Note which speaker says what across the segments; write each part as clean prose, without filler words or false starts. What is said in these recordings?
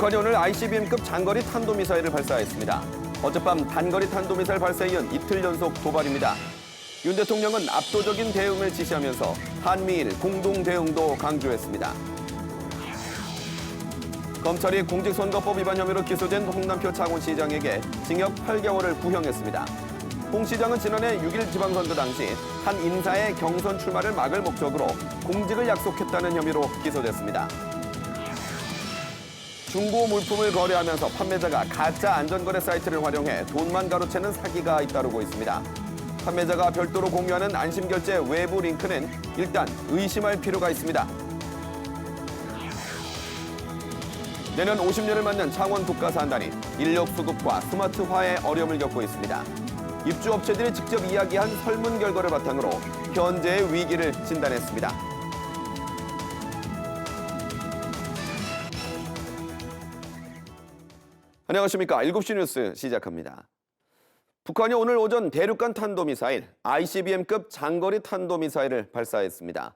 Speaker 1: 북한이 오늘 ICBM급 장거리 탄도미사일을 발사했습니다. 어젯밤 단거리 탄도미사일 발사에 이은 이틀 연속 도발입니다. 윤 대통령은 압도적인 대응을 지시하면서 한미일 공동 대응도 강조했습니다. 검찰이 공직선거법 위반 혐의로 기소된 홍남표 창원시장에게 징역 8개월을 구형했습니다. 홍 시장은 지난해 6일 지방선거 당시 한 인사의 경선 출마를 막을 목적으로 공직을 약속했다는 혐의로 기소됐습니다. 중고 물품을 거래하면서 판매자가 가짜 안전거래 사이트를 활용해 돈만 가로채는 사기가 잇따르고 있습니다. 판매자가 별도로 공유하는 안심결제 외부 링크는 일단 의심할 필요가 있습니다. 내년 50년을 맞는 창원 북가산단이 인력 수급과 스마트화에 어려움을 겪고 있습니다. 입주업체들이 직접 이야기한 설문 결과를 바탕으로 현재의 위기를 진단했습니다. 안녕하십니까. 7시 뉴스 시작합니다. 북한이 오늘 오전 대륙간 탄도미사일 ICBM급 장거리 탄도미사일을 발사했습니다.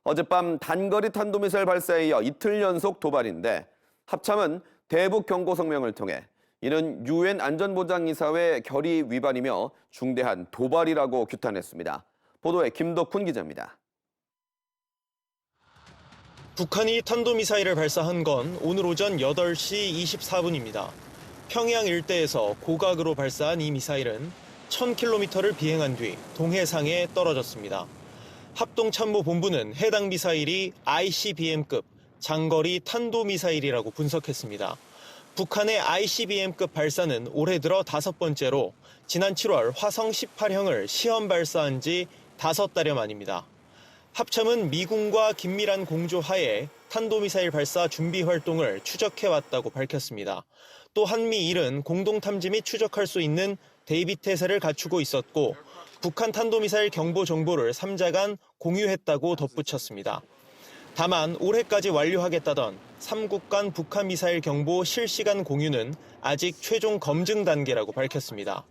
Speaker 1: 어젯밤 단거리 탄도미사일 발사에 이어 이틀 연속 도발인데 합참은 대북 경고 성명을 통해 이는 유엔 안전보장이사회 결의 위반이며 중대한 도발이라고 규탄했습니다. 보도에 김덕훈 기자입니다.
Speaker 2: 북한이 탄도미사일을 발사한 건 오늘 오전 8시 24분입니다. 평양 일대에서 고각으로 발사한 이 미사일은 1000km를 비행한 뒤 동해상에 떨어졌습니다. 합동참모본부는 해당 미사일이 ICBM급 장거리 탄도미사일이라고 분석했습니다. 북한의 ICBM급 발사는 올해 들어 5번째로 지난 7월 화성 18형을 시험 발사한 지 5달여 만입니다. 합참은 미군과 긴밀한 공조하에 탄도미사일 발사 준비 활동을 추적해왔다고 밝혔습니다. 또 한미일은 공동탐지 및 추적할 수 있는 대비 태세를 갖추고 있었고 북한 탄도미사일 경보 정보를 3자 간 공유했다고 덧붙였습니다. 다만 올해까지 완료하겠다던 3국 간 북한 미사일 경보 실시간 공유는 아직 최종 검증 단계라고 밝혔습니다.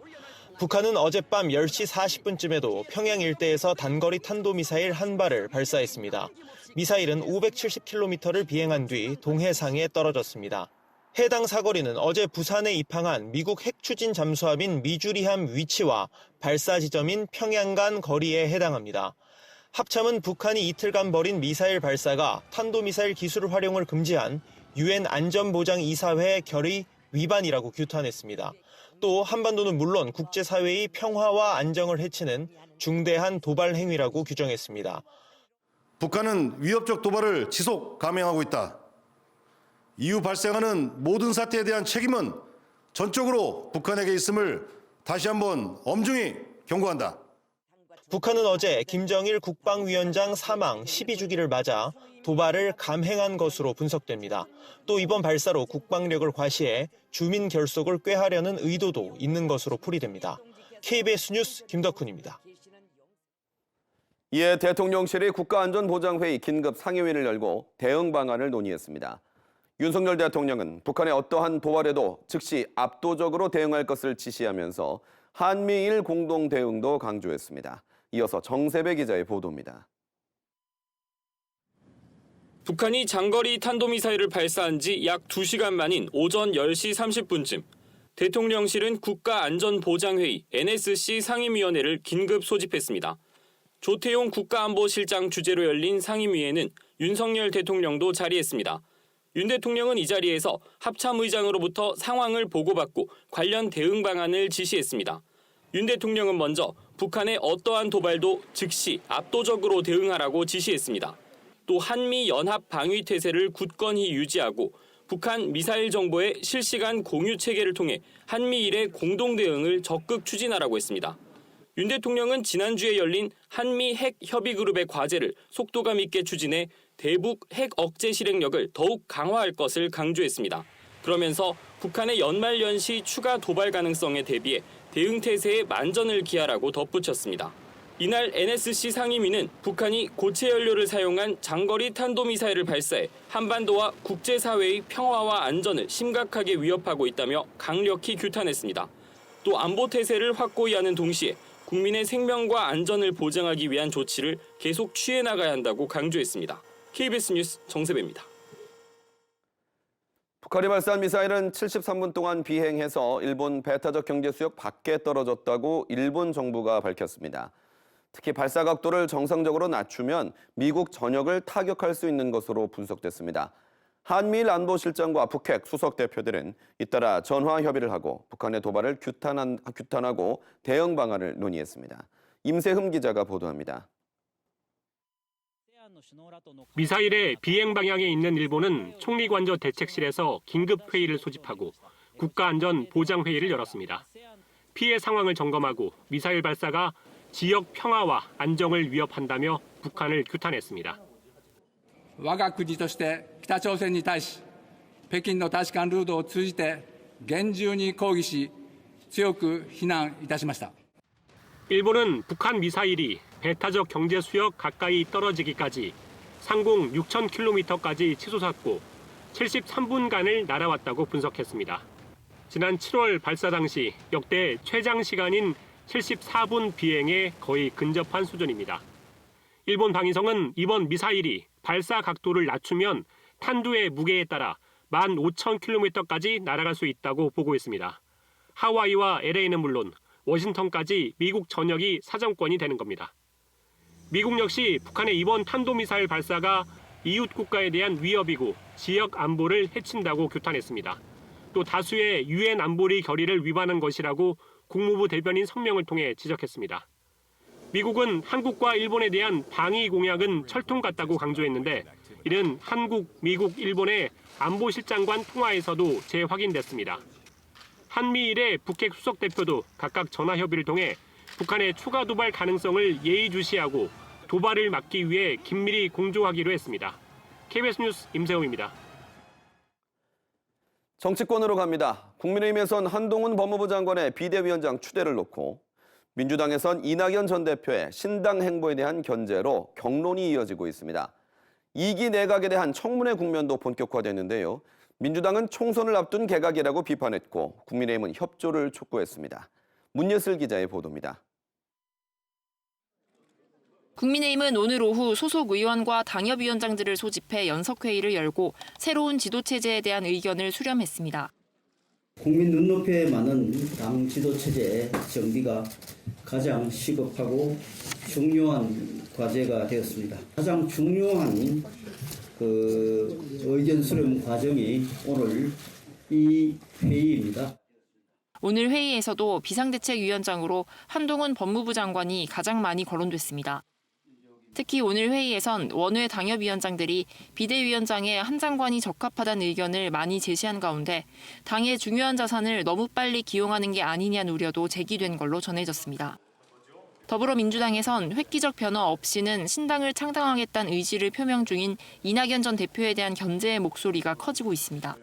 Speaker 2: 북한은 어젯밤 10시 40분쯤에도 평양 일대에서 단거리 탄도미사일 한 발을 발사했습니다. 미사일은 570km를 비행한 뒤 동해상에 떨어졌습니다. 해당 사거리는 어제 부산에 입항한 미국 핵추진 잠수함인 미주리함 위치와 발사 지점인 평양 간 거리에 해당합니다. 합참은 북한이 이틀간 벌인 미사일 발사가 탄도미사일 기술 활용을 금지한 유엔 안전보장이사회 결의 위반이라고 규탄했습니다. 또 한반도는 물론 국제사회의 평화와 안정을 해치는 중대한 도발 행위라고 규정했습니다.
Speaker 3: 북한은 위협적 도발을 지속 감행하고 있다. 이후 발생하는 모든 사태에 대한 책임은 전적으로 북한에게 있음을 다시 한번 엄중히 경고한다.
Speaker 2: 북한은 어제 김정일 국방위원장 사망 12주기를 맞아 도발을 감행한 것으로 분석됩니다. 또 이번 발사로 국방력을 과시해 주민 결속을 꾀하려는 의도도 있는 것으로 풀이됩니다. KBS 뉴스 김덕훈입니다.
Speaker 1: 이에 대통령실이 국가안전보장회의 긴급 상임위를 열고 대응 방안을 논의했습니다. 윤석열 대통령은 북한의 어떠한 도발에도 즉시 압도적으로 대응할 것을 지시하면서 한미일 공동 대응도 강조했습니다. 이어서 정세배 기자의 보도입니다.
Speaker 4: 북한이 장거리 탄도미사일을 발사한 지 약 2시간 만인 오전 10시 30분쯤 대통령실은 국가안전보장회의 NSC 상임위원회를 긴급 소집했습니다. 조태용 국가안보실장 주재로 열린 상임위에는 윤석열 대통령도 자리했습니다. 윤 대통령은 이 자리에서 합참의장으로부터 상황을 보고받고 관련 대응 방안을 지시했습니다. 윤 대통령은 먼저 북한의 어떠한 도발도 즉시 압도적으로 대응하라고 지시했습니다. 또 한미 연합 방위 태세를 굳건히 유지하고 북한 미사일 정보의 실시간 공유 체계를 통해 한미일의 공동 대응을 적극 추진하라고 했습니다. 윤 대통령은 지난주에 열린 한미 핵 협의 그룹의 과제를 속도감 있게 추진해 대북 핵 억제 실행력을 더욱 강화할 것을 강조했습니다. 그러면서 북한의 연말연시 추가 도발 가능성에 대비해 대응 태세에 만전을 기하라고 덧붙였습니다. 이날 NSC 상임위는 북한이 고체 연료를 사용한 장거리 탄도미사일을 발사해 한반도와 국제사회의 평화와 안전을 심각하게 위협하고 있다며 강력히 규탄했습니다. 또 안보 태세를 확고히 하는 동시에 국민의 생명과 안전을 보장하기 위한 조치를 계속 취해 나가야 한다고 강조했습니다. KBS 뉴스 정세배입니다.
Speaker 1: 북한이 발사한 미사일은 73분 동안 비행해서 일본 배타적 경제 수역 밖에 떨어졌다고 일본 정부가 밝혔습니다. 특히 발사 각도를 정상적으로 낮추면 미국 전역을 타격할 수 있는 것으로 분석됐습니다. 한미일 안보실장과 북핵 수석 대표들은 잇따라 전화 협의를 하고 북한의 도발을 규탄하고 대응 방안을 논의했습니다. 임세흠 기자가 보도합니다.
Speaker 5: 미사일의 비행 방향에 있는 일본은 총리관저 대책실에서 긴급 회의를 소집하고 국가안전보장회의를 열었습니다. 피해 상황을 점검하고 미사일 발사가 지역 평화와 안정을 위협한다며 북한을 규탄했습니다.
Speaker 6: 我が国として北朝鮮に対し、北京の大使館ルートを通じて厳重に抗議し、強く非難いたしました。
Speaker 5: 일본은 북한 미사일이 배타적 경제 수역 가까이 떨어지기까지 상공 6,000km까지 치솟았고 73분간을 날아왔다고 분석했습니다. 지난 7월 발사 당시 역대 최장 시간인 74분 비행에 거의 근접한 수준입니다. 일본 방위성은 이번 미사일이 발사 각도를 낮추면 탄두의 무게에 따라 15,000km까지 날아갈 수 있다고 보고했습니다. 하와이와 LA는 물론 워싱턴까지 미국 전역이 사정권이 되는 겁니다. 미국 역시 북한의 이번 탄도미사일 발사가 이웃 국가에 대한 위협이고 지역 안보를 해친다고 규탄했습니다. 또 다수의 유엔 안보리 결의를 위반한 것이라고 국무부 대변인 성명을 통해 지적했습니다. 미국은 한국과 일본에 대한 방위 공약은 철통 같다고 강조했는데 이는 한국, 미국, 일본의 안보실장관 통화에서도 재확인됐습니다. 한미일의 북핵 수석 대표도 각각 전화 협의를 통해 북한의 추가 도발 가능성을 예의주시하고 도발을 막기 위해 긴밀히 공조하기로 했습니다. KBS 뉴스 임세웅입니다.
Speaker 1: 정치권으로 갑니다. 국민의힘에선 한동훈 법무부 장관의 비대위원장 추대를 놓고 민주당에선 이낙연 전 대표의 신당 행보에 대한 견제로 격론이 이어지고 있습니다. 2기 내각에 대한 청문회 국면도 본격화됐는데요. 민주당은 총선을 앞둔 개각이라고 비판했고 국민의힘은 협조를 촉구했습니다. 문예슬 기자의 보도입니다.
Speaker 7: 국민의힘은 오늘 오후 소속 의원과 당협위원장들을 소집해 연석회의를 열고 새로운 지도체제에 대한 의견을 수렴했습니다.
Speaker 8: 국민 눈높이에 맞는 당 지도체제의 정비가 가장 시급하고 중요한 과제가 되었습니다. 가장 중요한 의견 수렴 과정이 오늘 이 회의입니다.
Speaker 7: 오늘 회의에서도 비상대책위원장으로 한동훈 법무부 장관이 가장 많이 거론됐습니다. 특히 오늘 회의에선 원외 당협위원장들이 비대위원장에 한 장관이 적합하다는 의견을 많이 제시한 가운데 당의 중요한 자산을 너무 빨리 기용하는 게 아니냐는 우려도 제기된 걸로 전해졌습니다. 더불어민주당에선 획기적 변화 없이는 신당을 창당하겠다는 의지를 표명 중인 이낙연 전 대표에 대한 견제의 목소리가 커지고 있습니다.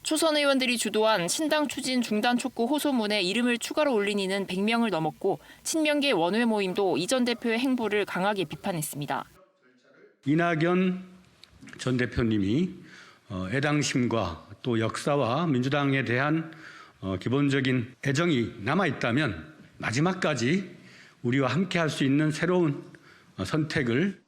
Speaker 7: 초선 의원들이 주도한 신당 추진 중단 촉구 호소문에 이름을 추가로 올린 이는 100명을 넘었고 친명계 원외 모임도 이 전 대표의 행보를 강하게 비판했습니다.
Speaker 9: 이낙연 전 대표님이 애당심과 또 역사와 민주당에 대한 기본적인 애정이 남아있다면 마지막까지 우리와 함께할 수 있는 새로운 선택을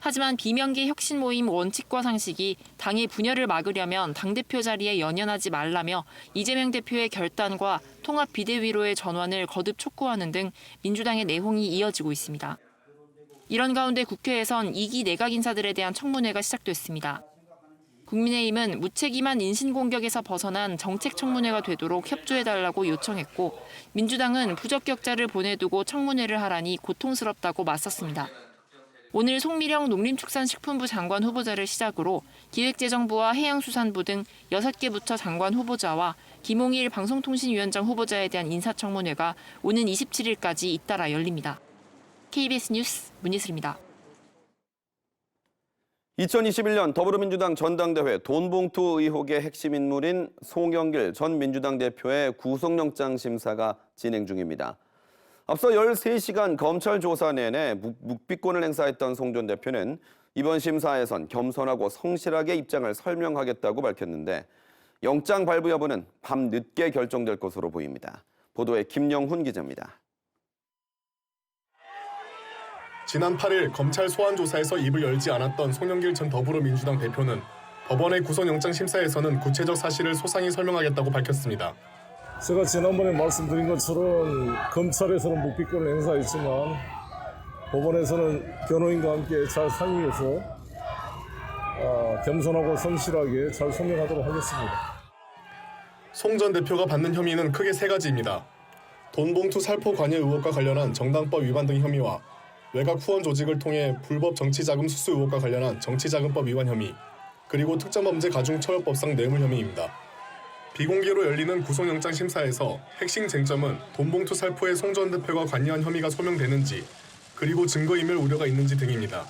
Speaker 7: 하지만 비명계 혁신 모임 원칙과 상식이 당의 분열을 막으려면 당대표 자리에 연연하지 말라며 이재명 대표의 결단과 통합 비대위로의 전환을 거듭 촉구하는 등 민주당의 내홍이 이어지고 있습니다. 이런 가운데 국회에선 2기 내각 인사들에 대한 청문회가 시작됐습니다. 국민의힘은 무책임한 인신공격에서 벗어난 정책 청문회가 되도록 협조해달라고 요청했고 민주당은 부적격자를 보내두고 청문회를 하라니 고통스럽다고 맞섰습니다. 오늘 송미령 농림축산식품부 장관 후보자를 시작으로 기획재정부와 해양수산부 등 6개 부처 장관 후보자와 김홍일 방송통신위원장 후보자에 대한 인사청문회가 오는 27일까지 잇따라 열립니다. KBS 뉴스 문예슬입니다.
Speaker 1: 2021년 더불어민주당 전당대회 돈봉투 의혹의 핵심 인물인 송영길 전 민주당 대표의 구속영장 심사가 진행 중입니다. 앞서 13시간 검찰 조사 내내 묵비권을 행사했던 송 전 대표는 이번 심사에선 겸손하고 성실하게 입장을 설명하겠다고 밝혔는데 영장 발부 여부는 밤 늦게 결정될 것으로 보입니다. 보도에 김영훈 기자입니다.
Speaker 10: 지난 8일 검찰 소환 조사에서 입을 열지 않았던 송영길 전 더불어민주당 대표는 법원의 구속영장 심사에서는 구체적 사실을 소상히 설명하겠다고 밝혔습니다.
Speaker 11: 제가 지난번에 말씀드린 것처럼 검찰에서는 묵비권을 행사했지만 법원에서는 변호인과 함께 잘 상의해서 겸손하고 성실하게 잘 소명하도록 하겠습니다.
Speaker 10: 송 전 대표가 받는 혐의는 크게 3가지입니다. 돈봉투 살포 관여 의혹과 관련한 정당법 위반 등 혐의와 외곽 후원 조직을 통해 불법 정치자금 수수 의혹과 관련한 정치자금법 위반 혐의, 그리고 특정범죄 가중처벌법상 뇌물 혐의입니다. 비공개로 열리는 구속영장 심사에서 핵심 쟁점은 돈봉투 살포에 송 전 대표가 관여한 혐의가 소명되는지, 그리고 증거인멸 우려가 있는지 등입니다.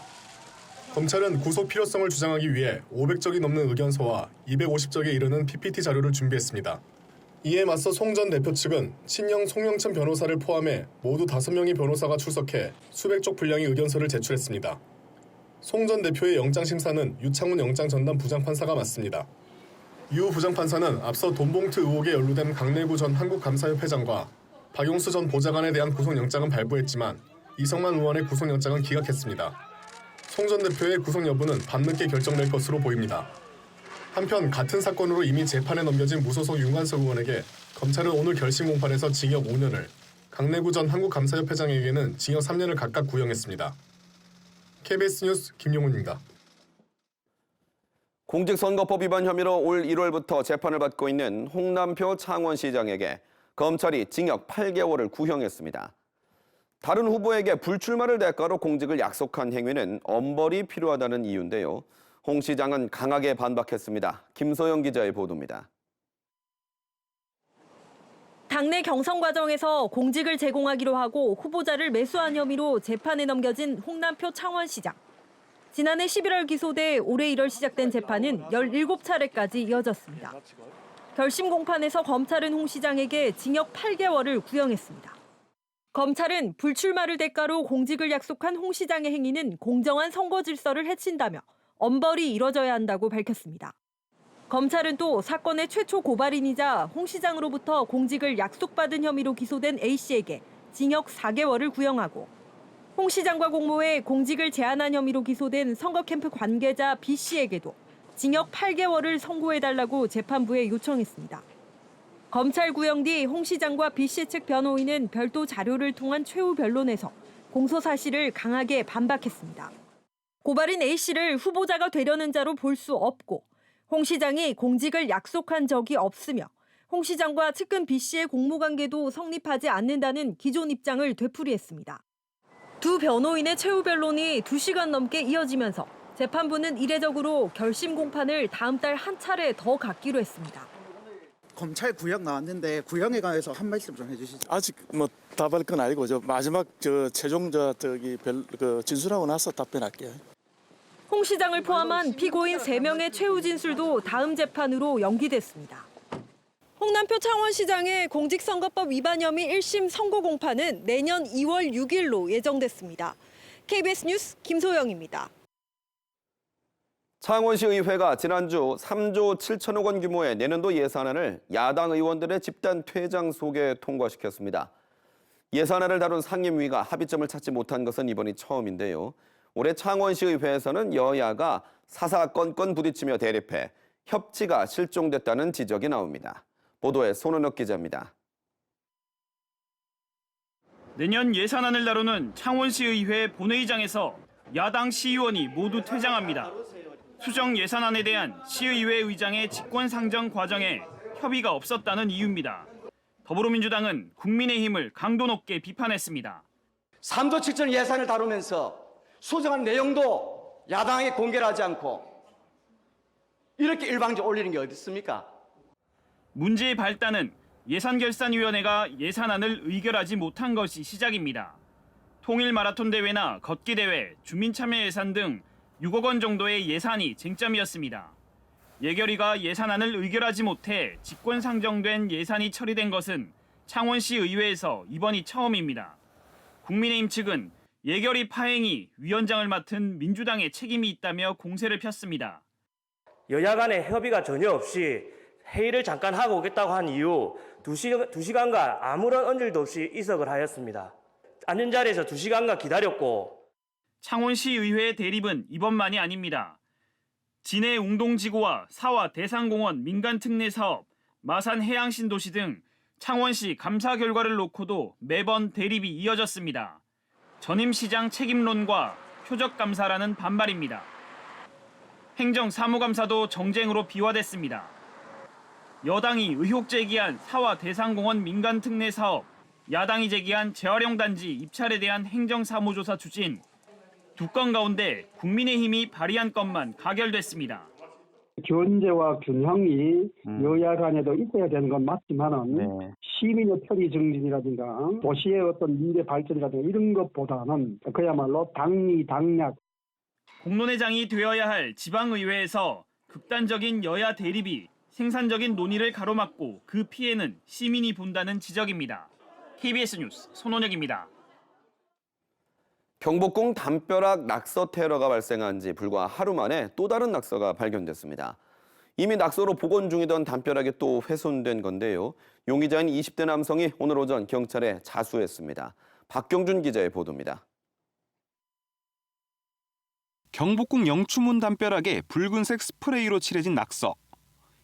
Speaker 10: 검찰은 구속 필요성을 주장하기 위해 500쪽이 넘는 의견서와 250쪽에 이르는 PPT 자료를 준비했습니다. 이에 맞서 송 전 대표 측은 친형 송영천 변호사를 포함해 모두 5명의 변호사가 출석해 수백 쪽 분량의 의견서를 제출했습니다. 송 전 대표의 영장심사는 유창훈 영장전담 부장판사가 맡습니다. 유 부장판사는 앞서 돈봉투 의혹에 연루된 강내구 전 한국감사협회장과 박용수 전 보좌관에 대한 구속영장은 발부했지만 이성만 의원의 구속영장은 기각했습니다. 송 전 대표의 구속 여부는 밤늦게 결정될 것으로 보입니다. 한편 같은 사건으로 이미 재판에 넘겨진 무소속 윤관석 의원에게 검찰은 오늘 결심 공판에서 징역 5년을, 강내구 전 한국감사협회장에게는 징역 3년을 각각 구형했습니다. KBS 뉴스 김용훈입니다.
Speaker 1: 공직선거법 위반 혐의로 올 1월부터 재판을 받고 있는 홍남표 창원시장에게 검찰이 징역 8개월을 구형했습니다. 다른 후보에게 불출마를 대가로 공직을 약속한 행위는 엄벌이 필요하다는 이유인데요. 홍 시장은 강하게 반박했습니다. 김소영 기자의 보도입니다.
Speaker 12: 당내 경선 과정에서 공직을 제공하기로 하고 후보자를 매수한 혐의로 재판에 넘겨진 홍남표 창원시장. 지난해 11월 기소돼 올해 1월 시작된 재판은 17차례까지 이어졌습니다. 결심 공판에서 검찰은 홍 시장에게 징역 8개월을 구형했습니다. 검찰은 불출마를 대가로 공직을 약속한 홍 시장의 행위는 공정한 선거 질서를 해친다며 엄벌이 이뤄져야 한다고 밝혔습니다. 검찰은 또 사건의 최초 고발인이자 홍 시장으로부터 공직을 약속받은 혐의로 기소된 A씨에게 징역 4개월을 구형하고 홍 시장과 공모해 공직을 제한한 혐의로 기소된 선거 캠프 관계자 B씨에게도 징역 8개월을 선고해달라고 재판부에 요청했습니다. 검찰 구형 뒤 홍 시장과 B씨 측 변호인은 별도 자료를 통한 최후 변론에서 공소 사실을 강하게 반박했습니다. 고발인 A씨를 후보자가 되려는 자로 볼 수 없고 홍 시장이 공직을 약속한 적이 없으며 홍 시장과 측근 B씨의 공모관계도 성립하지 않는다는 기존 입장을 되풀이했습니다. 두 변호인의 최후 변론이 2시간 넘게 이어지면서 재판부는 이례적으로 결심 공판을 다음 달 한 차례 더 갖기로 했습니다.
Speaker 13: 검찰 구형 나왔는데 구형에 관해서 한 말씀 좀 해주시죠.
Speaker 14: 아직 답할 건 아니고 마지막 최종 진술하고 나서 답변할게요.
Speaker 12: 홍 시장을 포함한 피고인 3명의 최후 진술도 다음 재판으로 연기됐습니다. 홍남표 창원시장의 공직선거법 위반 혐의 1심 선고 공판은 내년 2월 6일로 예정됐습니다. KBS 뉴스 김소영입니다.
Speaker 1: 창원시 의회가 지난주 3조 7천억 원 규모의 내년도 예산안을 야당 의원들의 집단 퇴장 속에 통과시켰습니다. 예산안을 다룬 상임위가 합의점을 찾지 못한 것은 이번이 처음인데요. 올해 창원시 의회에서는 여야가 사사건건 부딪히며 대립해 협치가 실종됐다는 지적이 나옵니다. 보도에 손은혁 기자입니다.
Speaker 15: 내년 예산안을 다루는 창원시 의회 본회의장에서 야당 시의원이 모두 퇴장합니다. 수정 예산안에 대한 시의회 의장의 직권상정 과정에 협의가 없었다는 이유입니다. 더불어민주당은 국민의힘을 강도 높게 비판했습니다.
Speaker 16: 3조 7천 예산을 다루면서 수정한 내용도 야당에게 공개를 하지 않고 이렇게 일방적으로 올리는 게 어디 있습니까?
Speaker 15: 문제의 발단은 예산결산위원회가 예산안을 의결하지 못한 것이 시작입니다. 통일 마라톤 대회나 걷기 대회, 주민참여 예산 등 6억 원 정도의 예산이 쟁점이었습니다. 예결위가 예산안을 의결하지 못해 직권상정된 예산이 처리된 것은 창원시 의회에서 이번이 처음입니다. 국민의힘 측은 예결위 파행이 위원장을 맡은 민주당의 책임이 있다며 공세를 폈습니다.
Speaker 17: 여야 간의 협의가 전혀 없이 회의를 잠깐 하고 오겠다고 한 이후 2시간간 아무런 언질도 없이 이석을 하였습니다. 앉은 자리에서 2시간간 기다렸고
Speaker 15: 창원시 의회의 대립은 이번만이 아닙니다. 진해 웅동지구와 사화 대상공원 민간특례 사업, 마산 해양신도시 등 창원시 감사 결과를 놓고도 매번 대립이 이어졌습니다. 전임시장 책임론과 표적감사라는 반발입니다. 행정사무감사도 정쟁으로 비화됐습니다. 여당이 의혹 제기한 사화 대상공원 민간특례 사업, 야당이 제기한 재활용단지 입찰에 대한 행정사무조사 추진, 두 건 가운데 국민의힘이 발의한 건만 가결됐습니다.
Speaker 18: 견제와 균형이 여야 간에도 있어야 되는 건 맞지만은 시민의 편의 정진이라든가 도시의 어떤 미래 발전이라든가 이런 것보다는 그야말로 당리 당략.
Speaker 15: 공론회장이 되어야 할 지방의회에서 극단적인 여야 대립이 생산적인 논의를 가로막고 그 피해는 시민이 본다는 지적입니다. KBS 뉴스 손원혁입니다.
Speaker 1: 경복궁 담벼락 낙서 테러가 발생한 지 불과 하루 만에 또 다른 낙서가 발견됐습니다. 이미 낙서로 복원 중이던 담벼락이 또 훼손된 건데요. 용의자인 20대 남성이 오늘 오전 경찰에 자수했습니다. 박경준 기자의 보도입니다.
Speaker 19: 경복궁 영추문 담벼락에 붉은색 스프레이로 칠해진 낙서.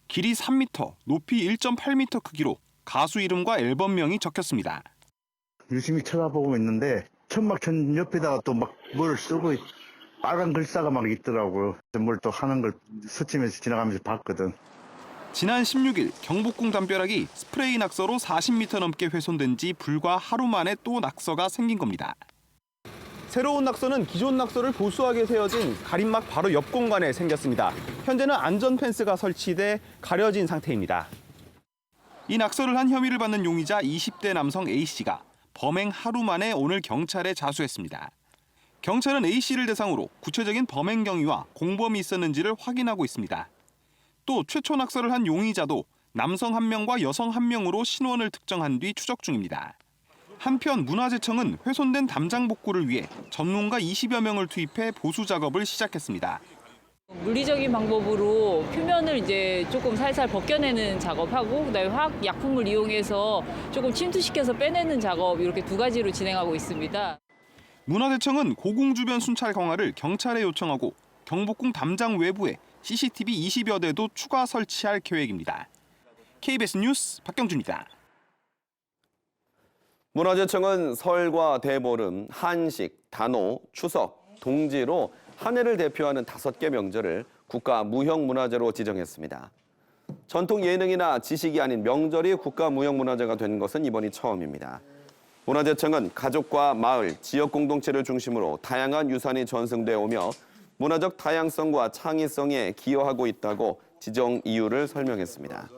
Speaker 19: 길이 3m, 높이 1.8m 크기로 가수 이름과 앨범명이 적혔습니다.
Speaker 20: 유심히 쳐다보고 있는데 천막천 옆에다가 또 막 뭘 쓰고 빨간 글자가 막 있더라고요. 뭘 또 하는 걸 스치면서 지나가면서 봤거든.
Speaker 19: 지난 16일 경복궁 담벼락이 스프레이 낙서로 40m 넘게 훼손된 지 불과 하루 만에 또 낙서가 생긴 겁니다.
Speaker 21: 새로운 낙서는 기존 낙서를 보수하게 세워진 가림막 바로 옆 공간에 생겼습니다. 현재는 안전 펜스가 설치돼 가려진 상태입니다.
Speaker 19: 이 낙서를 한 혐의를 받는 용의자 20대 남성 A씨가 범행 하루 만에 오늘 경찰에 자수했습니다. 경찰은 A씨를 대상으로 구체적인 범행 경위와 공범이 있었는지를 확인하고 있습니다. 또 최초 낙서를 한 용의자도 남성 1명과 여성 1명으로 신원을 특정한 뒤 추적 중입니다. 한편 문화재청은 훼손된 담장 복구를 위해 전문가 20여 명을 투입해 보수 작업을 시작했습니다.
Speaker 22: 물리적인 방법으로 표면을 이제 조금 살살 벗겨내는 작업하고 그다음에 화학 약품을 이용해서 조금 침투시켜서 빼내는 작업 이렇게 두 가지로 진행하고 있습니다.
Speaker 19: 문화재청은 고궁 주변 순찰 강화를 경찰에 요청하고 경복궁 담장 외부에 CCTV 20여 대도 추가 설치할 계획입니다. KBS 뉴스 박경준입니다.
Speaker 1: 문화재청은 설과 대보름, 한식, 단오, 추석, 동지로 한 해를 대표하는 5개 명절을 국가 무형문화재로 지정했습니다. 전통 예능이나 지식이 아닌 명절이 국가 무형문화재가 된 것은 이번이 처음입니다. 문화재청은 가족과 마을, 지역 공동체를 중심으로 다양한 유산이 전승돼 오며 문화적 다양성과 창의성에 기여하고 있다고 지정 이유를 설명했습니다.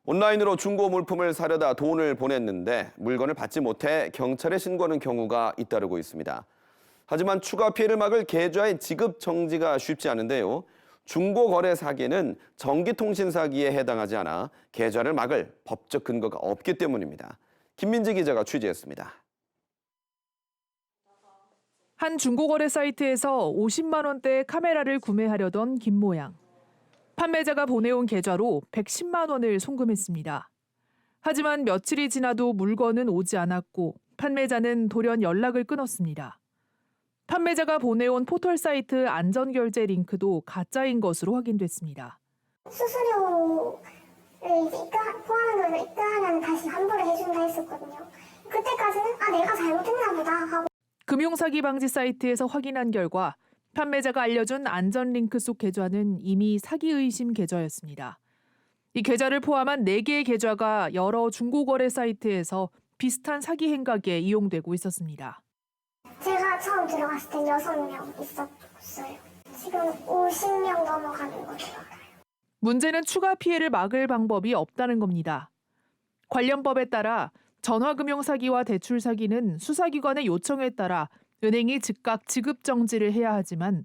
Speaker 1: 온라인으로 중고 물품을 사려다 돈을 보냈는데 물건을 받지 못해 경찰에 신고하는 경우가 잇따르고 있습니다. 하지만 추가 피해를 막을 계좌의 지급 정지가 쉽지 않은데요. 중고거래 사기는 전기통신 사기에 해당하지 않아 계좌를 막을 법적 근거가 없기 때문입니다. 김민지 기자가 취재했습니다.
Speaker 23: 한 중고거래 사이트에서 50만 원대 카메라를 구매하려던 김 모양. 판매자가 보내온 계좌로 110만 원을 송금했습니다. 하지만 며칠이 지나도 물건은 오지 않았고 판매자는 돌연 연락을 끊었습니다. 판매자가 보내온 포털 사이트 안전결제 링크도 가짜인 것으로 확인됐습니다.
Speaker 24: 수수료를 포함한 걸 입금하면 다시 환불을 해준다 했었거든요. 그때까지는 내가 잘못했나 보다 하고.
Speaker 23: 금융사기 방지 사이트에서 확인한 결과 판매자가 알려준 안전 링크 속 계좌는 이미 사기 의심 계좌였습니다. 이 계좌를 포함한 4개의 계좌가 여러 중고거래 사이트에서 비슷한 사기 행각에 이용되고 있었습니다.
Speaker 24: 제가 처음 들어갔을 때 6명 있었어요. 지금 50명 넘어가는 걸로 알아요.
Speaker 23: 문제는 추가 피해를 막을 방법이 없다는 겁니다. 관련법에 따라 전화금융 사기와 대출 사기는 수사기관의 요청에 따라 은행이 즉각 지급 정지를 해야 하지만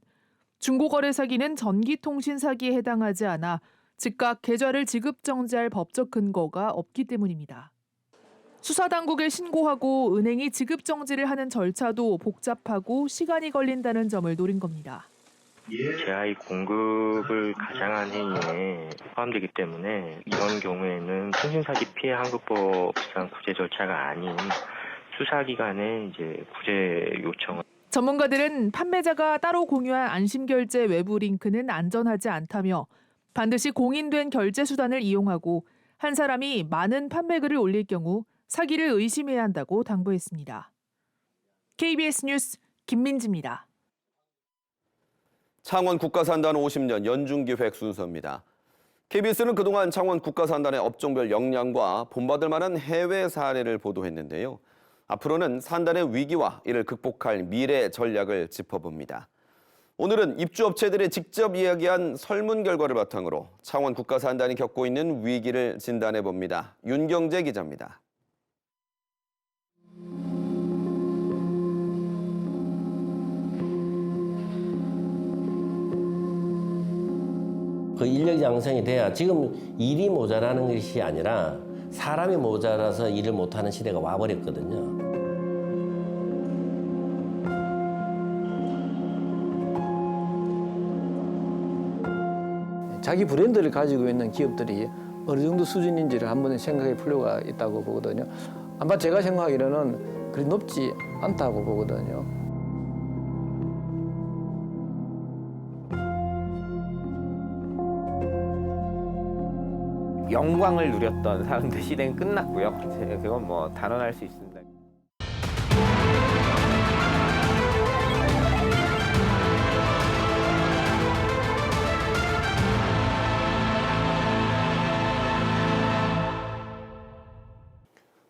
Speaker 23: 중고거래 사기는 전기통신 사기에 해당하지 않아 즉각 계좌를 지급 정지할 법적 근거가 없기 때문입니다. 수사당국에 신고하고 은행이 지급 정지를 하는 절차도 복잡하고 시간이 걸린다는 점을 노린 겁니다.
Speaker 25: 제아의 공급을 가장한 행위에 포함되기 때문에 이런 경우에는 통신사기 피해 항급법상 구제 절차가 아닌 수사기관의 구제 요청을.
Speaker 23: 전문가들은 판매자가 따로 공유한 안심결제 외부 링크는 안전하지 않다며 반드시 공인된 결제 수단을 이용하고 한 사람이 많은 판매글을 올릴 경우 사기를 의심해야 한다고 당부했습니다. KBS 뉴스 김민지입니다.
Speaker 1: 창원 국가산단 50년 연중기획 순서입니다. KBS는 그동안 창원 국가산단의 업종별 역량과 본받을 만한 해외 사례를 보도했는데요. 앞으로는 산단의 위기와 이를 극복할 미래 전략을 짚어봅니다. 오늘은 입주업체들이 직접 이야기한 설문 결과를 바탕으로 창원 국가산단이 겪고 있는 위기를 진단해봅니다. 윤경재 기자입니다.
Speaker 2: 그 인력 양성이 돼야 지금 일이 모자라는 것이 아니라 사람이 모자라서 일을 못하는 시대가 와버렸거든요.
Speaker 3: 자기 브랜드를 가지고 있는 기업들이 어느 정도 수준인지를 한번 생각해 볼 필요가 있다고 보거든요. 아마 제가 생각하기로는 그리 높지 않다고 보거든요.
Speaker 4: 영광을 누렸던 사람들 시대는 끝났고요. 그건 뭐 단언할 수 있습니다.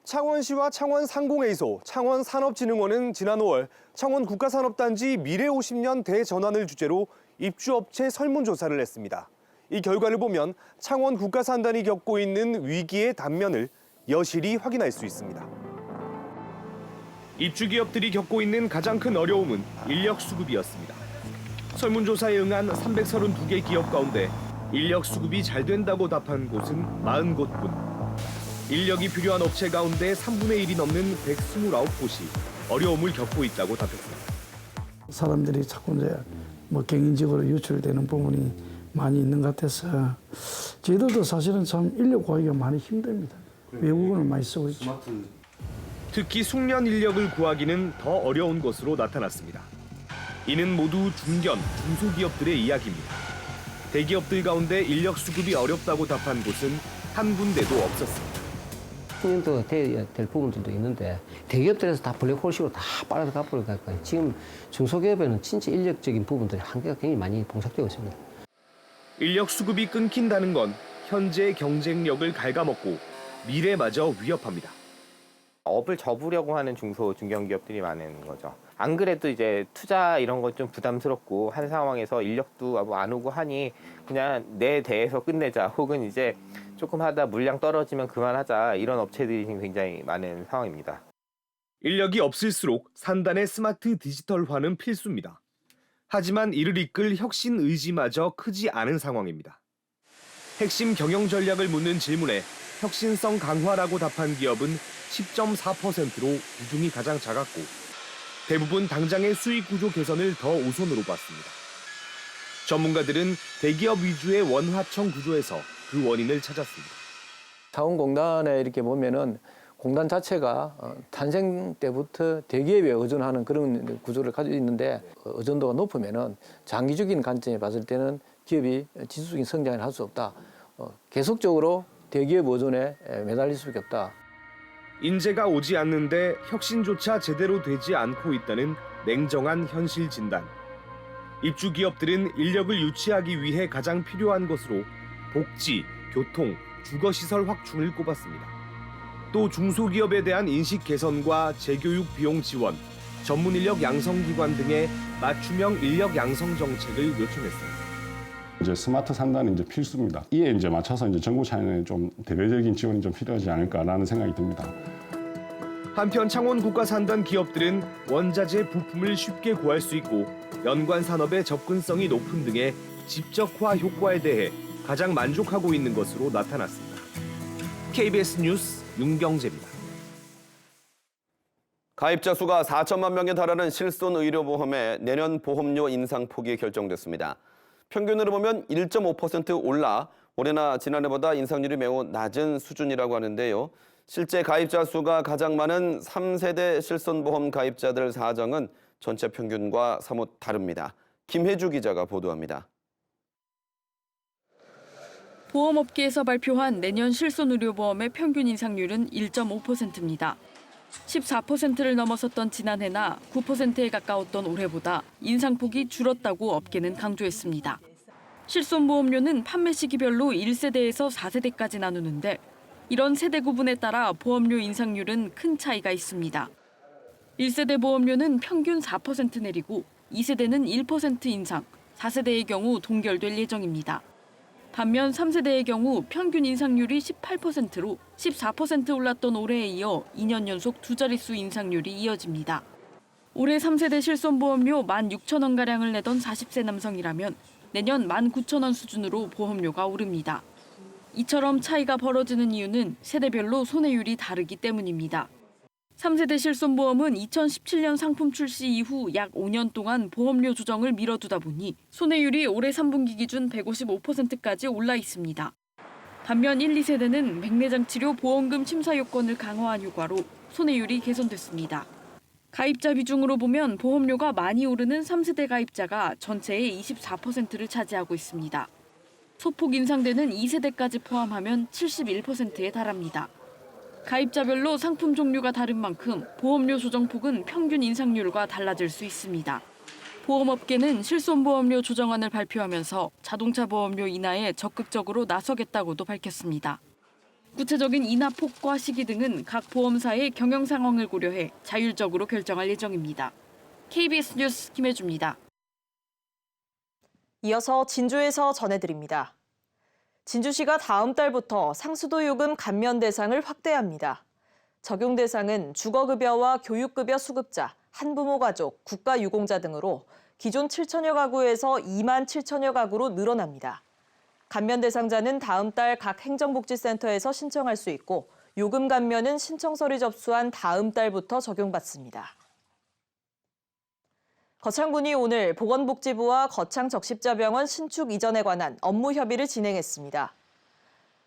Speaker 5: 창원시와 창원상공회의소, 창원산업진흥원은 지난 5월 창원 국가산업단지 미래 50년 대전환을 주제로 입주업체 설문조사를 했습니다. 이 결과를 보면 창원 국가산단이 겪고 있는 위기의 단면을 여실히 확인할 수 있습니다. 입주기업들이 겪고 있는 가장 큰 어려움은 인력 수급이었습니다. 설문조사에 응한 332개 기업 가운데 인력 수급이 잘 된다고 답한 곳은 40곳뿐. 인력이 필요한 업체 가운데 3분의 1이 넘는 129곳이 어려움을 겪고 있다고 답했습니다.
Speaker 6: 사람들이 자꾸 이제 경인직으로 유출되는 부분이 많이 있는 것 같아서 저희들도 사실은 참 인력 구하기가 많이 힘듭니다. 외국어를 많이 쓰고 있죠.
Speaker 5: 특히 숙련 인력을 구하기는 더 어려운 것으로 나타났습니다. 이는 모두 중견, 중소기업들의 이야기입니다. 대기업들 가운데 인력 수급이 어렵다고 답한 곳은 한 군데도 없었습니다.
Speaker 2: 숙련도 될 부분들도 있는데 대기업들에서 다 블랙홀식으로 다 빨아서 가버리니까 지금 중소기업에는 진짜 인력적인 부분들이 한계가 굉장히 많이 봉착되고 있습니다.
Speaker 5: 인력 수급이 끊긴다는 건 현재 경쟁력을 갉아먹고 미래마저 위협합니다.
Speaker 4: 업을 접으려고 하는 중소, 중견기업들이 많은 거죠. 안 그래도 이제 투자 이런 건 좀 부담스럽고 한 상황에서 인력도 안 오고 하니 그냥 내 대에서 끝내자 혹은 이제 조금 하다 물량 떨어지면 그만하자 이런 업체들이 굉장히 많은 상황입니다.
Speaker 5: 인력이 없을수록 산단의 스마트 디지털화는 필수입니다. 하지만 이를 이끌 혁신 의지마저 크지 않은 상황입니다. 핵심 경영 전략을 묻는 질문에 혁신성 강화라고 답한 기업은 10.4%로 비중이 가장 작았고 대부분 당장의 수익 구조 개선을 더 우선으로 봤습니다. 전문가들은 대기업 위주의 원하청 구조에서 그 원인을 찾았습니다.
Speaker 3: 창원공단에 이렇게 보면은 공단 자체가 탄생 때부터 대기업에 의존하는 그런 구조를 가지고 있는데 의존도가 높으면은 장기적인 관점에 봤을 때는 기업이 지수적인 성장을 할 수 없다. 계속적으로 대기업 의존에 매달릴 수밖에 없다.
Speaker 5: 인재가 오지 않는데 혁신조차 제대로 되지 않고 있다는 냉정한 현실 진단. 입주 기업들은 인력을 유치하기 위해 가장 필요한 것으로 복지, 교통, 주거시설 확충을 꼽았습니다. 또 중소기업에 대한 인식 개선과 재교육 비용 지원, 전문 인력 양성기관 등의 맞춤형 인력 양성 정책을 요청했습니다.
Speaker 26: 이제 스마트 산단이 이제 필수입니다. 이에 이제 맞춰서 이제 정부 차원의 좀 대대적인 지원이 좀 필요하지 않을까라는 생각이 듭니다.
Speaker 5: 한편 창원 국가산단 기업들은 원자재 부품을 쉽게 구할 수 있고 연관 산업의 접근성이 높은 등의 집적화 효과에 대해 가장 만족하고 있는 것으로 나타났습니다. KBS 뉴스 윤경재입니다.
Speaker 1: 가입자 수가 4천만 명에 달하는 실손의료보험의 내년 보험료 인상 폭이 결정됐습니다. 평균으로 보면 1.5% 올라 올해나 지난해보다 인상률이 매우 낮은 수준이라고 하는데요. 실제 가입자 수가 가장 많은 3세대 실손보험 가입자들 사정은 전체 평균과 사뭇 다릅니다. 김혜주 기자가 보도합니다.
Speaker 7: 보험업계에서 발표한 내년 실손의료보험의 평균 인상률은 1.5%입니다. 14%를 넘어섰던 지난해나 9%에 가까웠던 올해보다 인상폭이 줄었다고 업계는 강조했습니다. 실손보험료는 판매 시기별로 1세대에서 4세대까지 나누는데 이런 세대 구분에 따라 보험료 인상률은 큰 차이가 있습니다. 1세대 보험료는 평균 4% 내리고 2세대는 1% 인상, 4세대의 경우 동결될 예정입니다. 반면 3세대의 경우 평균 인상률이 18%로 14% 올랐던 올해에 이어 2년 연속 두 자릿수 인상률이 이어집니다. 올해 3세대 실손보험료 16,000원가량을 내던 40세 남성이라면 내년 19,000원 수준으로 보험료가 오릅니다. 이처럼 차이가 벌어지는 이유는 세대별로 손해율이 다르기 때문입니다. 3세대 실손보험은 2017년 상품 출시 이후 약 5년 동안 보험료 조정을 미뤄두다 보니 손해율이 올해 3분기 기준 155%까지 올라 있습니다. 반면 1, 2세대는 백내장 치료 보험금 심사 요건을 강화한 효과로 손해율이 개선됐습니다. 가입자 비중으로 보면 보험료가 많이 오르는 3세대 가입자가 전체의 24%를 차지하고 있습니다. 소폭 인상되는 2세대까지 포함하면 71%에 달합니다. 가입자별로 상품 종류가 다른 만큼 보험료 조정폭은 평균 인상률과 달라질 수 있습니다. 보험업계는 실손보험료 조정안을 발표하면서 자동차 보험료 인하에 적극적으로 나서겠다고도 밝혔습니다. 구체적인 인하 폭과 시기 등은 각 보험사의 경영 상황을 고려해 자율적으로 결정할 예정입니다. KBS 뉴스 김혜주입니다.
Speaker 8: 이어서 진주에서 전해드립니다. 진주시가 다음 달부터 상수도 요금 감면 대상을 확대합니다. 적용 대상은 주거급여와 교육급여 수급자, 한부모 가족, 국가유공자 등으로 기존 7천여 가구에서 2만 7천여 가구로 늘어납니다. 감면 대상자는 다음 달 각 행정복지센터에서 신청할 수 있고 요금 감면은 신청서를 접수한 다음 달부터 적용받습니다. 거창군이 오늘 보건복지부와 거창적십자병원 신축 이전에 관한 업무 협의를 진행했습니다.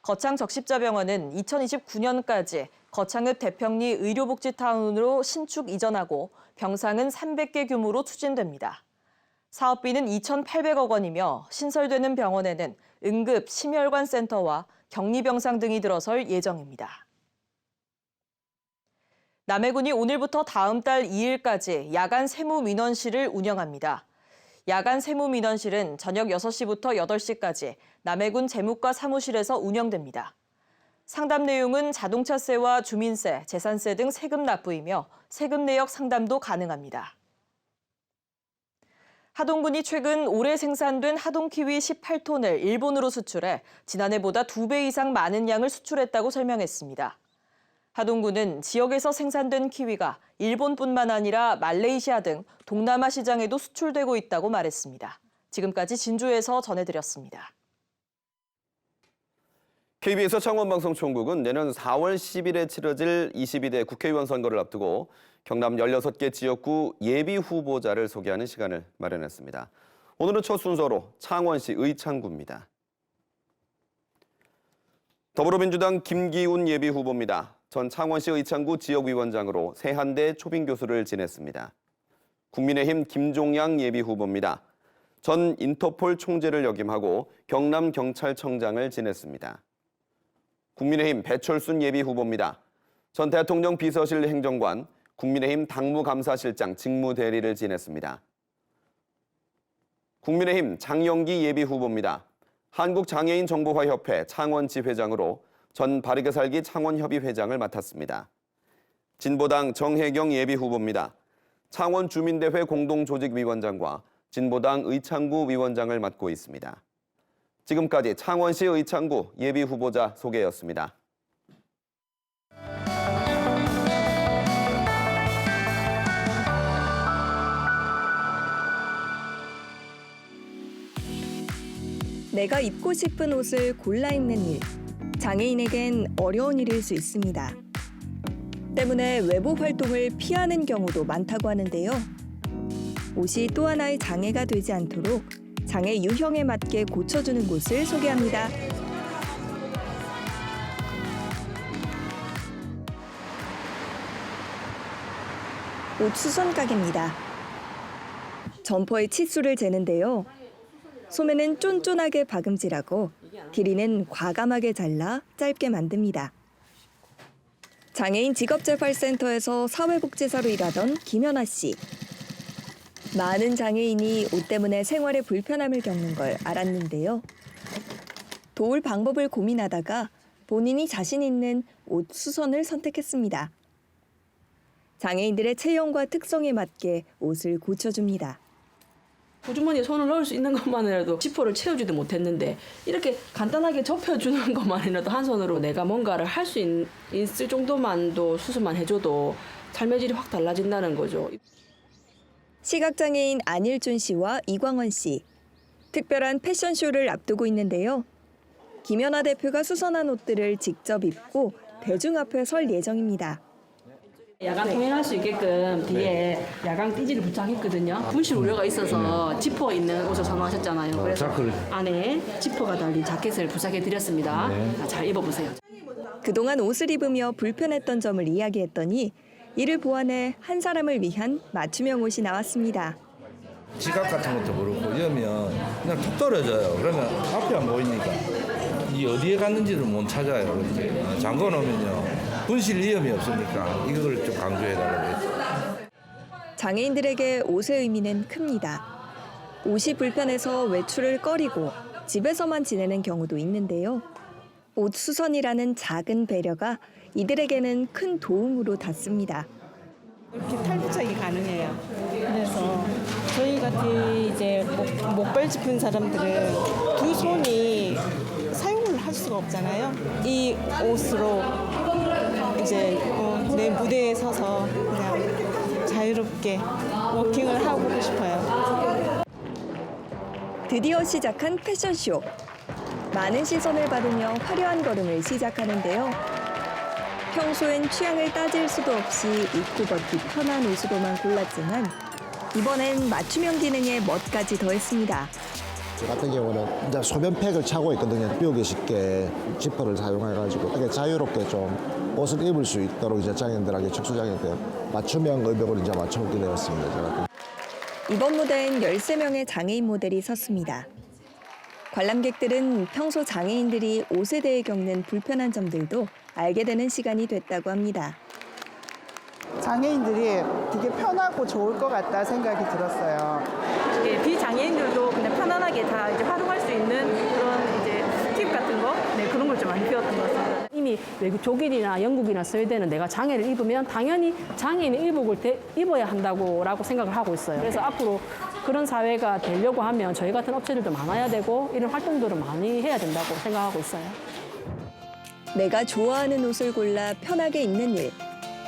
Speaker 8: 거창적십자병원은 2029년까지 거창읍 대평리 의료복지타운으로 신축 이전하고 병상은 300개 규모로 추진됩니다. 사업비는 2,800억 원이며 신설되는 병원에는 응급 심혈관 센터와 격리병상 등이 들어설 예정입니다. 남해군이 오늘부터 다음 달 2일까지 야간 세무민원실을 운영합니다. 야간 세무민원실은 저녁 6시부터 8시까지 남해군 재무과 사무실에서 운영됩니다. 상담 내용은 자동차세와 주민세, 재산세 등 세금 납부이며 세금 내역 상담도 가능합니다. 하동군이 최근 올해 생산된 하동키위 18톤을 일본으로 수출해 지난해보다 2배 이상 많은 양을 수출했다고 설명했습니다. 하동군은 지역에서 생산된 키위가 일본뿐만 아니라 말레이시아 등 동남아 시장에도 수출되고 있다고 말했습니다. 지금까지 진주에서 전해드렸습니다.
Speaker 1: KBS 창원방송총국은 내년 4월 10일에 치러질 22대 국회의원 선거를 앞두고 경남 16개 지역구 예비 후보자를 소개하는 시간을 마련했습니다. 오늘은 첫 순서로 창원시 의창구입니다. 더불어민주당 김기훈 예비 후보입니다. 전 창원시 의창구 지역위원장으로 세한대 초빙 교수를 지냈습니다. 국민의힘 김종양 예비 후보입니다. 전 인터폴 총재를 역임하고 경남경찰청장을 지냈습니다. 국민의힘 배철순 예비 후보입니다. 전 대통령 비서실 행정관, 국민의힘 당무감사실장 직무대리를 지냈습니다. 국민의힘 장영기 예비 후보입니다. 한국장애인정보화협회 창원지회장으로 전 바르게 살기 창원협의회장을 맡았습니다. 진보당 정혜경 예비 후보입니다. 창원주민대회 공동조직위원장과 진보당 의창구 위원장을 맡고 있습니다. 지금까지 창원시 의창구 예비 후보자 소개였습니다.
Speaker 9: 내가 입고 싶은 옷을 골라 입는 일. 장애인에겐 어려운 일일 수 있습니다. 때문에 외부 활동을 피하는 경우도 많다고 하는데요. 옷이 또 하나의 장애가 되지 않도록 장애 유형에 맞게 고쳐주는 곳을 소개합니다. 옷 수선 가게입니다. 점퍼의 치수를 재는데요. 소매는 쫀쫀하게 박음질하고 길이는 과감하게 잘라 짧게 만듭니다. 장애인 직업재활센터에서 사회복지사로 일하던 김연아 씨. 많은 장애인이 옷 때문에 생활에 불편함을 겪는 걸 알았는데요. 도울 방법을 고민하다가 본인이 자신 있는 옷 수선을 선택했습니다. 장애인들의 체형과 특성에 맞게 옷을 고쳐줍니다.
Speaker 10: 호주머니에 손을 넣을 수 있는 것만이라도 지퍼를 채우지도 못했는데 이렇게 간단하게 접혀주는 것만이라도 한 손으로 내가 뭔가를 할 수 있을 정도만도 수술만 해줘도 삶의 질이 확 달라진다는 거죠.
Speaker 9: 시각장애인 안일준 씨와 이광원 씨. 특별한 패션쇼를 앞두고 있는데요. 김연아 대표가 수선한 옷들을 직접 입고 대중 앞에 설 예정입니다.
Speaker 10: 야간 통행할 수 있게끔 뒤에 야광 띠지를 부착했거든요. 분실 우려가 있어서 지퍼 있는 옷을 선호하셨잖아요. 그래서 안에 지퍼가 달린 자켓을 부착해드렸습니다. 잘 입어보세요.
Speaker 9: 그동안 옷을 입으며 불편했던 점을 이야기했더니 이를 보완해 한 사람을 위한 맞춤형 옷이 나왔습니다.
Speaker 11: 지갑 같은 것도 그렇고 이러면 그냥 툭 떨어져요. 그러면 앞이 안 보이니까 이 어디에 갔는지를 못 찾아요. 이렇게 잠궈 놓으면요 분실 위험이 없으니까 이걸 좀 강조해달라고 했죠.
Speaker 9: 장애인들에게 옷의 의미는 큽니다. 옷이 불편해서 외출을 꺼리고 집에서만 지내는 경우도 있는데요. 옷 수선이라는 작은 배려가 이들에게는 큰 도움으로 닿습니다.
Speaker 12: 이렇게 탈부착이 가능해요. 그래서 저희 같은 이제 목발 짚은 사람들은 두 손이 사용을 할 수가 없잖아요. 이 옷으로 이제 내 무대에 서서 그냥 자유롭게 워킹을 하고 싶어요.
Speaker 9: 드디어 시작한 패션쇼. 많은 시선을 받으며 화려한 걸음을 시작하는데요. 평소엔 취향을 따질 수도 없이 입고 벗기 편한 옷으로만 골랐지만 이번엔 맞춤형 기능에 멋까지 더했습니다.
Speaker 13: 저 같은 경우는 이제 소변팩을 차고 있거든요. 비우기 쉽게 지퍼를 사용해가지고 되게 자유롭게 좀 옷을 입을 수 있도록 이제 장애인들에게 척수장애인들 맞춤형 의복을 이제 맞춰보게 되었습니다. 제가.
Speaker 9: 이번 무대엔 13명의 장애인 모델이 섰습니다. 관람객들은 평소 장애인들이 옷에 대해 겪는 불편한 점들도 알게 되는 시간이 됐다고 합니다.
Speaker 14: 장애인들이 되게 편하고 좋을 것 같다 생각이 들었어요.
Speaker 10: 비장애인들도 그냥 편안하게 다 이제 활용할 수 있는 그런 이제 팁 같은 거, 그런 걸 좀 많이 배웠던 것 같습니다. 이미 외국 독일이나 영국이나 스웨덴은 내가 장애를 입으면 당연히 장애인의 일복을 입어야 한다고 생각을 하고 있어요. 그래서 앞으로 그런 사회가 되려고 하면 저희 같은 업체들도 많아야 되고 이런 활동들을 많이 해야 된다고 생각하고 있어요.
Speaker 9: 내가 좋아하는 옷을 골라 편하게 입는 일.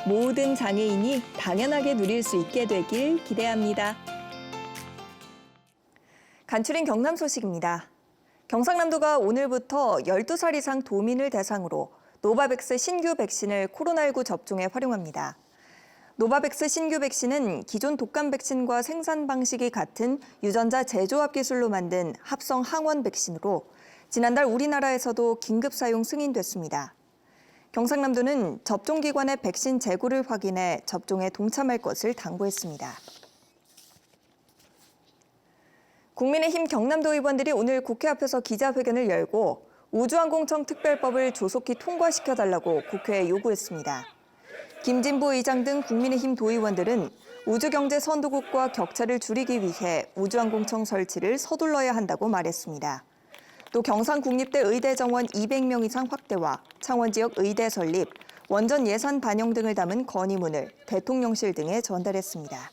Speaker 9: 모든 장애인이 당연하게 누릴 수 있게 되길 기대합니다. 간추린 경남 소식입니다. 경상남도가 오늘부터 12살 이상 도민을 대상으로 노바백스 신규 백신을 코로나19 접종에 활용합니다. 노바백스 신규 백신은 기존 독감 백신과 생산 방식이 같은 유전자 재조합 기술로 만든 합성 항원 백신으로 지난달 우리나라에서도 긴급 사용 승인됐습니다. 경상남도는 접종기관의 백신 재고를 확인해 접종에 동참할 것을 당부했습니다. 국민의힘 경남도 의원들이 오늘 국회 앞에서 기자회견을 열고 우주항공청 특별법을 조속히 통과시켜달라고 국회에 요구했습니다. 김진부 의장 등 국민의힘 도의원들은 우주경제선도국과 격차를 줄이기 위해 우주항공청 설치를 서둘러야 한다고 말했습니다. 또 경상국립대 의대 정원 200명 이상 확대와 창원 지역 의대 설립, 원전 예산 반영 등을 담은 건의문을 대통령실 등에 전달했습니다.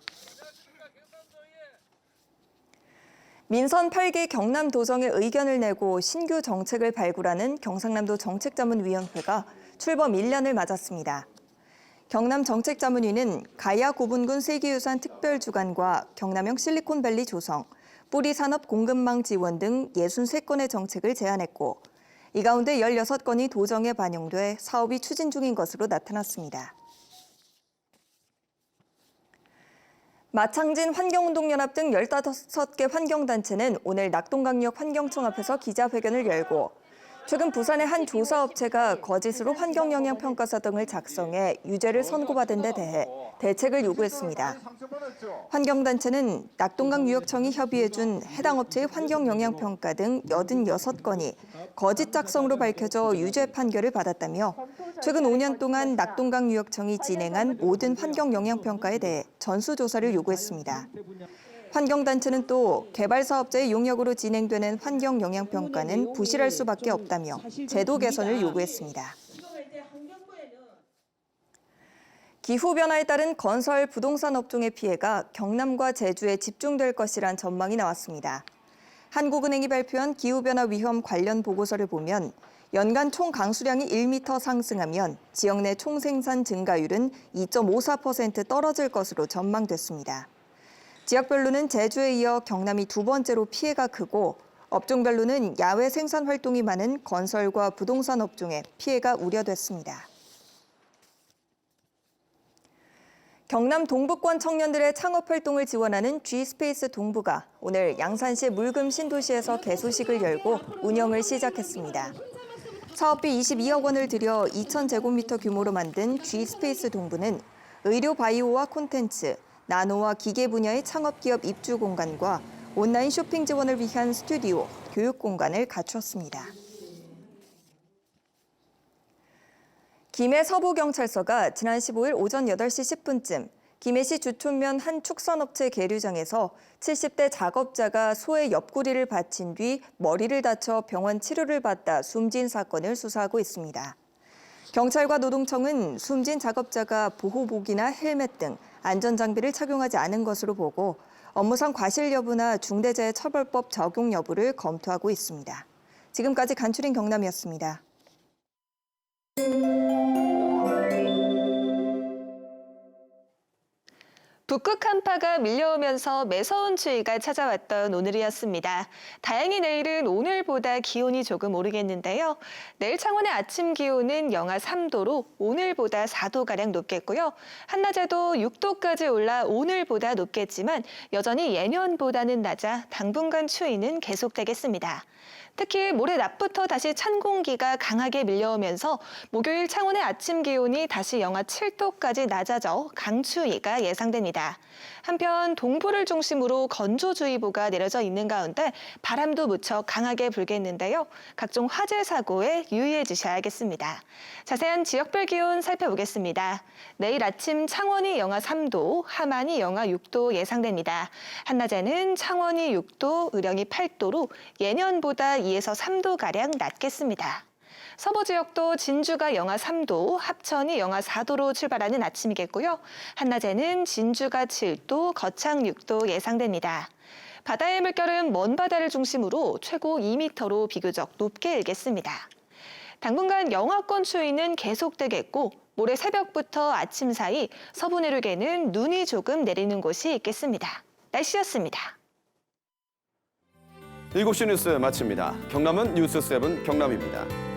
Speaker 9: 민선 8개 경남도정에 의견을 내고 신규 정책을 발굴하는 경상남도 정책자문위원회가 출범 1년을 맞았습니다. 경남정책자문위는 가야 고분군 세계유산 특별주간과 경남형 실리콘밸리 조성, 뿌리산업 공급망 지원 등 63건의 정책을 제안했고 이 가운데 16건이 도정에 반영돼 사업이 추진 중인 것으로 나타났습니다. 마창진 환경운동연합 등 15개 환경단체는 오늘 낙동강력 환경청 앞에서 기자회견을 열고 최근 부산의 한 조사업체가 거짓으로 환경영향평가서 등을 작성해 유죄를 선고받은 데 대해 대책을 요구했습니다. 환경단체는 낙동강유역청이 협의해준 해당 업체의 환경영향평가 등 86건이 거짓 작성으로 밝혀져 유죄 판결을 받았다며 최근 5년 동안 낙동강유역청이 진행한 모든 환경영향평가에 대해 전수조사를 요구했습니다. 환경단체는 또 개발사업자의 용역으로 진행되는 환경영향평가는 부실할 수밖에 없다며 제도 개선을 요구했습니다. 기후변화에 따른 건설 부동산 업종의 피해가 경남과 제주에 집중될 것이란 전망이 나왔습니다. 한국은행이 발표한 기후변화 위험 관련 보고서를 보면 연간 총 강수량이 1m 상승하면 지역 내 총생산 증가율은 2.54% 떨어질 것으로 전망됐습니다. 지역별로는 제주에 이어 경남이 두 번째로 피해가 크고 업종별로는 야외 생산 활동이 많은 건설과 부동산 업종에 피해가 우려됐습니다. 경남 동북권 청년들의 창업 활동을 지원하는 G스페이스 동부가 오늘 양산시 물금 신도시에서 개소식을 열고 운영을 시작했습니다. 사업비 22억 원을 들여 2,000제곱미터 규모로 만든 G스페이스 동부는 의료 바이오와 콘텐츠, 나노와 기계 분야의 창업기업 입주 공간과 온라인 쇼핑 지원을 위한 스튜디오, 교육 공간을 갖췄습니다. 김해 서부경찰서가 지난 15일 오전 8시 10분쯤 김해시 주촌면 한 축선업체 계류장에서 70대 작업자가 소의 옆구리를 받친 뒤 머리를 다쳐 병원 치료를 받다 숨진 사건을 수사하고 있습니다. 경찰과 노동청은 숨진 작업자가 보호복이나 헬멧 등 안전장비를 착용하지 않은 것으로 보고 업무상 과실 여부나 중대재해처벌법 적용 여부를 검토하고 있습니다. 지금까지 간추린 경남이었습니다.
Speaker 15: 북극 한파가 밀려오면서 매서운 추위가 찾아왔던 오늘이었습니다. 다행히 내일은 오늘보다 기온이 조금 오르겠는데요. 내일 창원의 아침 기온은 영하 3도로 오늘보다 4도가량 높겠고요. 한낮에도 6도까지 올라 오늘보다 높겠지만 여전히 예년보다는 낮아 당분간 추위는 계속되겠습니다. 특히 모레 낮부터 다시 찬 공기가 강하게 밀려오면서 목요일 창원의 아침 기온이 다시 영하 7도까지 낮아져 강추위가 예상됩니다. 한편 동부를 중심으로 건조주의보가 내려져 있는 가운데 바람도 무척 강하게 불겠는데요. 각종 화재 사고에 유의해 주셔야겠습니다. 자세한 지역별 기온 살펴보겠습니다. 내일 아침 창원이 영하 3도, 함안이 영하 6도 예상됩니다. 한낮에는 창원이 6도, 의령이 8도로 예년보다 2에서 3도가량 낮겠습니다. 서부 지역도 진주가 영하 3도, 합천이 영하 4도로 출발하는 아침이겠고요. 한낮에는 진주가 7도, 거창 6도 예상됩니다. 바다의 물결은 먼 바다를 중심으로 최고 2m로 비교적 높게 일겠습니다. 당분간 영하권 추위는 계속되겠고 모레 새벽부터 아침 사이 서부 내륙에는 눈이 조금 내리는 곳이 있겠습니다. 날씨였습니다.
Speaker 1: 7시 뉴스 마칩니다. 경남은 뉴스7 경남입니다.